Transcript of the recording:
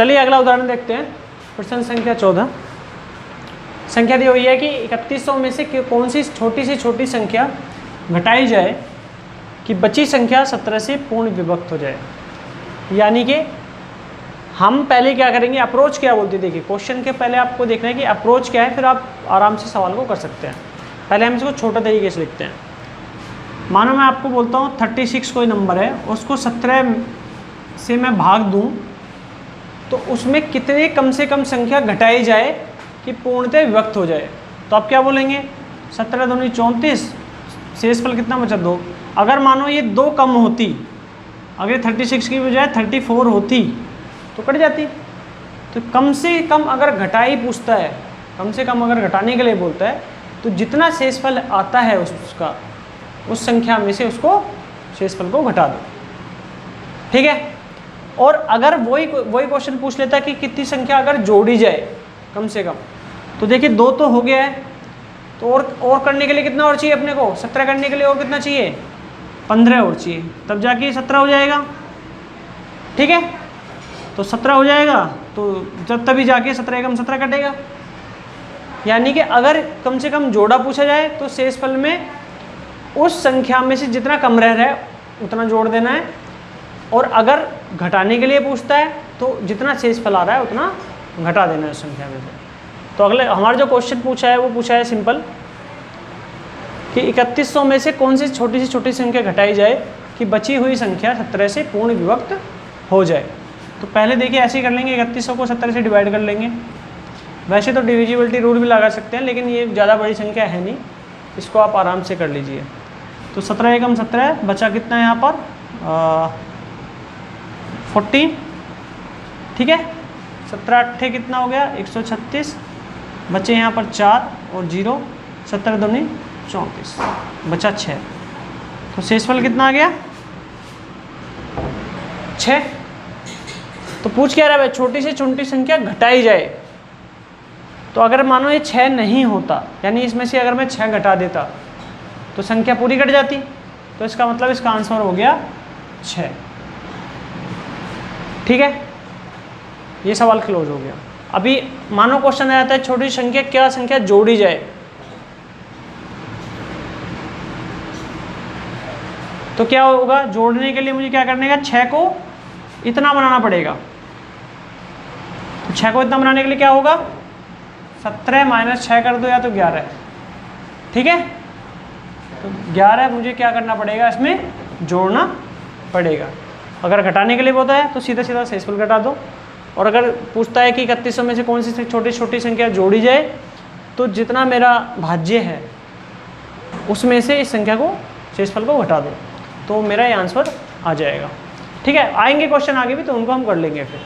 चलिए अगला उदाहरण देखते हैं। प्रश्न संख्या 14। संख्या दी हुई है कि 3100 में से कौन सी छोटी संख्या घटाई जाए कि बची संख्या 17 से पूर्ण विभक्त हो जाए। यानी कि हम पहले क्या करेंगे, अप्रोच क्या बोलते हैं। देखिए क्वेश्चन के पहले आपको देखना है कि अप्रोच क्या है, फिर आप आराम से सवाल को कर सकते हैं। पहले हम इसको छोटा तरीके से लिखते हैं। मानो मैं आपको बोलता हूँ 36 कोई नंबर है, उसको 17 से मैं भाग दूँ तो उसमें कितने कम से कम संख्या घटाई जाए कि पूर्णतः विभक्त हो जाए। तो आप क्या बोलेंगे, 17 दूनी 34, शेषफल कितना बचा 2। अगर मानो ये 2 कम होती, अगर 36 की बजाय 34 होती तो कट जाती। तो कम से कम अगर घटाई पूछता है, कम से कम अगर घटाने के लिए बोलता है, तो जितना शेषफल आता है उसका, उस संख्या में से उसको शेषफल को घटा दो। ठीक है। और अगर वही क्वेश्चन पूछ लेता है कि कितनी संख्या अगर जोड़ी जाए कम से कम, तो देखिए 2 तो हो गया है, तो और करने के लिए कितना और चाहिए अपने को, 17 करने के लिए और कितना चाहिए, 15 और चाहिए, तब जाके 17 हो जाएगा। ठीक है, तो 17 हो जाएगा, तो जब तभी जाके 17 कम 17 कटेगा। यानी कि अगर कम से कम जोड़ा पूछा जाए तो शेषफल में उस संख्या में से जितना कम रह रहा है उतना जोड़ देना है, और अगर घटाने के लिए पूछता है तो जितना शेषफल आ रहा है उतना घटा देना है उस संख्या में से। तो अगले हमारा जो क्वेश्चन पूछा है वो पूछा है सिंपल कि 3100 में से कौन सी छोटी संख्या घटाई जाए कि बची हुई संख्या 17 से पूर्ण विभक्त हो जाए। तो पहले देखिए ऐसे ही कर लेंगे, 3100 को 17 से डिवाइड कर लेंगे। वैसे तो डिविजिबिलिटी रूल भी लगा सकते हैं, लेकिन ये ज़्यादा बड़ी संख्या है नहीं, इसको आप आराम से कर लीजिए। तो 17 एकम 17, बचा कितना है यहाँ पर 14। ठीक है, 17 अट्ठे कितना हो गया 136, बचे यहाँ पर 4 और 0, 17 दूनी 34, बचा 6। तो शेषफल कितना आ गया 6। तो पूछ क्या रहा है, छोटी से छोटी संख्या घटाई जाए। तो अगर मानो ये 6 नहीं होता, यानी इसमें से अगर मैं 6 घटा देता तो संख्या पूरी कट जाती, तो इसका मतलब इसका आंसर हो गया 6। ठीक है, ये सवाल क्लोज हो गया। अभी मानो क्वेश्चन आ जाता है छोटी संख्या क्या संख्या जोड़ी जाए। तो क्या होगा, जोड़ने के लिए मुझे क्या करने का, 6 को इतना बनाना पड़ेगा। तो 6 को इतना बनाने के लिए क्या होगा, 17 माइनस 6 कर दो या तो 11। ठीक है, तो 11 मुझे क्या करना पड़ेगा, इसमें जोड़ना पड़ेगा। अगर घटाने के लिए होता है तो सीधा सीधा शेषफल घटा दो। और अगर पूछता है कि 3100 में से कौन सी छोटी संख्या जोड़ी जाए, तो जितना मेरा भाज्य है उसमें से इस संख्या को शेषफल को घटा दो, तो मेरा ये आंसर आ जाएगा। ठीक है, आएंगे क्वेश्चन आगे भी तो उनको हम कर लेंगे फिर।